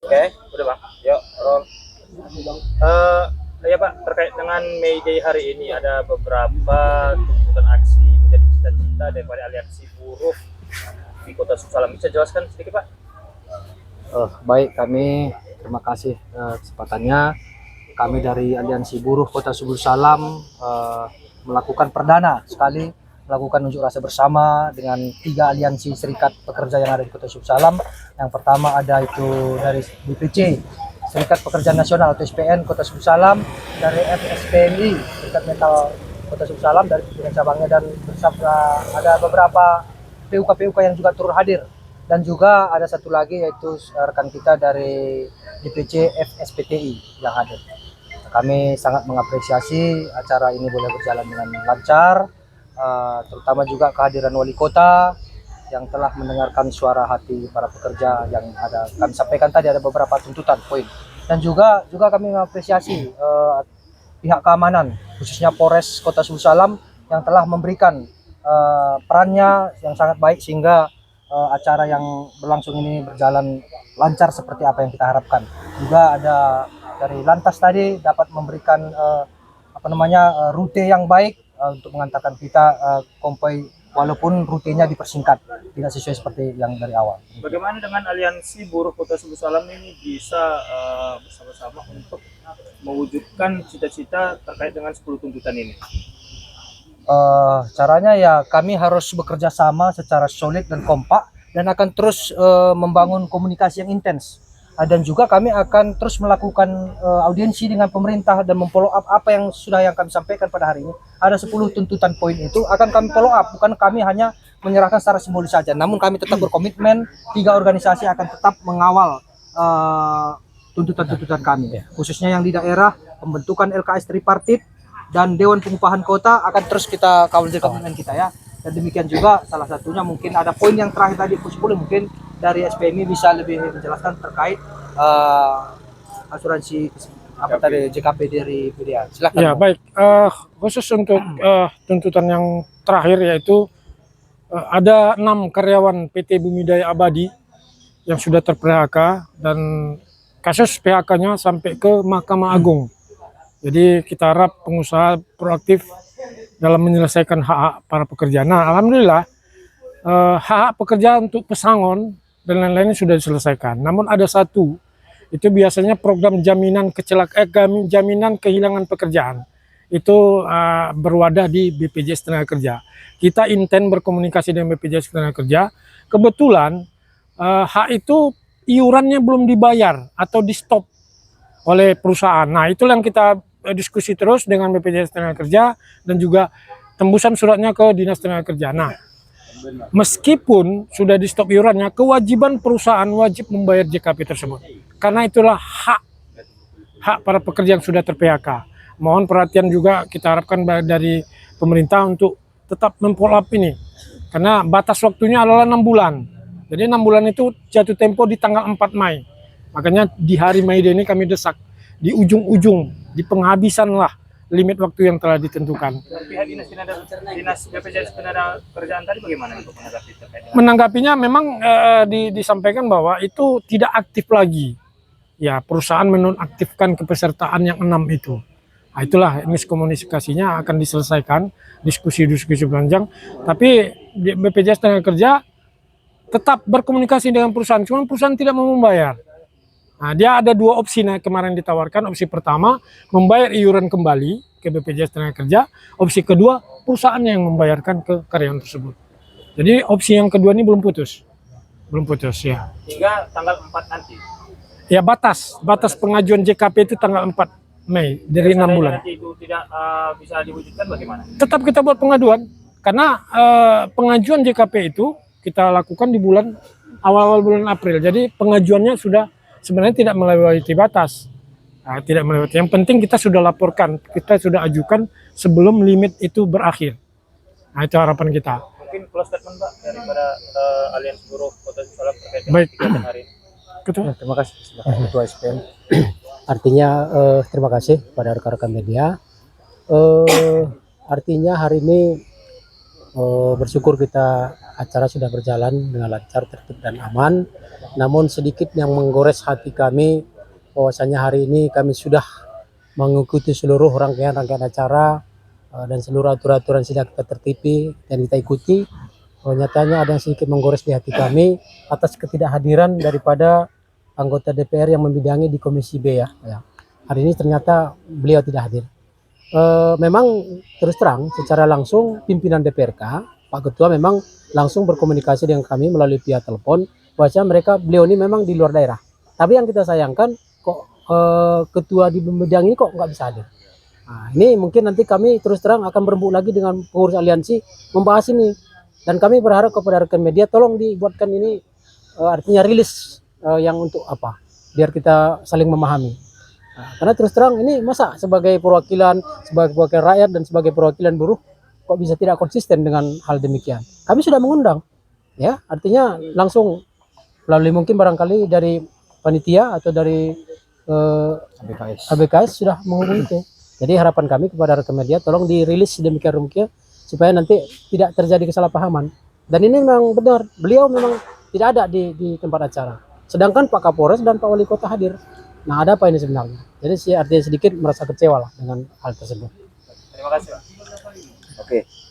Oke, udah Bang. Yuk, roll. Ya Pak, terkait dengan May Day hari ini ada beberapa tuntutan aksi menjadi cita-cita daripada aliansi buruh di Kota Susalam. Bisa jelaskan sedikit Pak? Baik, kami terima kasih kesempatannya. Kami dari Aliansi Buruh Kota Subul Salam melakukan perdana sekali melakukan unjuk rasa bersama dengan 3 aliansi serikat pekerja yang ada di Kota Subul Salam. Yang pertama ada itu dari BPC, Serikat Pekerja Nasional atau SPN Kota Subul Salam, dari FSPMI, Serikat Metal Kota Subul Salam, dari pimpinan cabangnya, dan bersama ada beberapa PUK-PUK yang juga turut hadir. Dan juga ada satu lagi yaitu rekan kita dari DPC FSPTI yang hadir. Kami sangat mengapresiasi acara ini boleh berjalan dengan lancar, terutama juga kehadiran wali kota yang telah mendengarkan suara hati para pekerja yang ada. Kami sampaikan tadi ada beberapa tuntutan poin, dan juga kami mengapresiasi pihak keamanan khususnya Polres Kota Subul Salam yang telah memberikan perannya yang sangat baik sehingga acara yang berlangsung ini berjalan lancar seperti apa yang kita harapkan. Juga ada dari Lantas tadi dapat memberikan rute yang baik untuk mengantarkan kita konvoi walaupun rutenya dipersingkat, tidak sesuai seperti yang dari awal. Bagaimana dengan aliansi buruh Kota Subul Salam ini bisa bersama-sama untuk mewujudkan cita-cita terkait dengan 10 tuntutan ini? Caranya ya kami harus bekerja sama secara solid dan kompak, dan akan terus membangun komunikasi yang intens. Dan juga kami akan terus melakukan audiensi dengan pemerintah dan memfollow up apa yang kami sampaikan pada hari ini. Ada 10 tuntutan poin itu akan kami follow up, bukan kami hanya menyerahkan secara simbolis saja, namun kami tetap berkomitmen. 3 organisasi akan tetap mengawal tuntutan-tuntutan kami, khususnya yang di daerah, pembentukan LKS tripartit dan Dewan Pengupahan Kota akan terus kita kawal di komitmen kita ya. Dan demikian juga salah satunya mungkin ada poin yang terakhir tadi, 10, mungkin dari SPMI bisa lebih menjelaskan terkait asuransi tadi JKP dari PDA. Silakan. Ya, baik. Khusus untuk tuntutan yang terakhir yaitu ada 6 karyawan PT Bumidaya Abadi yang sudah ter-PHK dan kasus PHK-nya sampai ke Mahkamah Agung. Jadi kita harap pengusaha proaktif dalam menyelesaikan hak-hak para pekerja. Nah, alhamdulillah hak-hak pekerja untuk pesangon dan lain-lainnya sudah diselesaikan. Namun ada satu, itu biasanya program jaminan jaminan kehilangan pekerjaan. Itu berwadah di BPJS Tenaga Kerja. Kita intent berkomunikasi dengan BPJS Tenaga Kerja. Kebetulan hak itu iurannya belum dibayar atau di stop oleh perusahaan. Nah, itulah yang kita diskusi terus dengan BPJS Tenaga Kerja dan juga tembusan suratnya ke Dinas Tenaga Kerja. Nah, meskipun sudah di stop iurannya, kewajiban perusahaan wajib membayar JKP tersebut. Karena itulah hak para pekerja yang sudah ter-PHK. Mohon perhatian juga kita harapkan dari pemerintah untuk tetap memfollow up ini. Karena batas waktunya adalah 6 bulan. Jadi 6 bulan itu jatuh tempo di tanggal 4 Mei. Makanya di hari May Day ini kami desak di ujung-ujung, di penghabisan lah limit waktu yang telah ditentukan. Pihak dinas BPJS Tenaga Kerjaan tadi bagaimana untuk menanggapi terkait dengan? Menanggapinya memang disampaikan bahwa itu tidak aktif lagi. Ya, perusahaan menonaktifkan kepesertaan yang 6 itu. Nah, itulah miskomunikasinya akan diselesaikan, diskusi-diskusi panjang. Tapi BPJS Tenaga Kerja tetap berkomunikasi dengan perusahaan, cuma perusahaan tidak mau membayar. Nah, dia ada 2 opsi kemarin ditawarkan. Opsi pertama, membayar iuran kembali ke BPJS Tenaga Kerja. Opsi kedua, perusahaan yang membayarkan ke karyawan tersebut. Jadi opsi yang kedua ini belum putus ya. Hingga tanggal 4 nanti? Ya, batas pengajuan JKP itu tanggal 4 Mei dari 6 bulan. Nanti itu tidak bisa diwujudkan bagaimana? Tetap kita buat pengaduan, karena pengajuan JKP itu kita lakukan di awal-awal bulan April. Jadi pengajuannya sudah sebenarnya tidak melewati batas. Nah, tidak melewati. Yang penting kita sudah laporkan, kita sudah ajukan sebelum limit itu berakhir. Nah, itu harapan kita. Mungkin close statement Pak daripada Aliansi Buruh Kota Subul Salam terkait dengan Baik. kegiatan hari ini. Ya, terima kasih Ketua SPM. Artinya terima kasih pada rekan-rekan media. Artinya hari ini Bersyukur kita acara sudah berjalan dengan lancar, tertib dan aman. Namun sedikit yang menggores hati kami bahwasanya hari ini kami sudah mengikuti seluruh rangkaian acara dan seluruh aturan-aturan sudah kita tertipi dan kita ikuti. Nyatanya ada yang sedikit menggores di hati kami atas ketidakhadiran daripada anggota DPR yang membidangi di Komisi B ya. Hari ini ternyata beliau tidak hadir. Memang terus terang secara langsung pimpinan DPRK Pak Ketua memang langsung berkomunikasi dengan kami melalui via telepon bahwa beliau ini memang di luar daerah. Tapi yang kita sayangkan kok ketua di bidang ini kok nggak bisa hadir. Nah, ini mungkin nanti kami terus terang akan berembuk lagi dengan pengurus aliansi membahas ini, dan kami berharap kepada rekan media tolong dibuatkan ini artinya rilis yang untuk apa biar kita saling memahami. Nah, karena terus terang ini masa sebagai perwakilan rakyat dan sebagai perwakilan buruh kok bisa tidak konsisten dengan hal demikian. Kami sudah mengundang, ya artinya langsung melalui mungkin barangkali dari panitia atau dari ABKS sudah menghubungi itu. Jadi harapan kami kepada rekan media tolong dirilis sedemikian rupa supaya nanti tidak terjadi kesalahpahaman. Dan ini memang benar, beliau memang tidak ada di tempat acara. Sedangkan Pak Kapolres dan Pak Wali Kota hadir. Nah, ada apa ini sebenarnya? Jadi artinya sedikit merasa kecewa lah dengan hal tersebut. Terima kasih, Pak. Oke,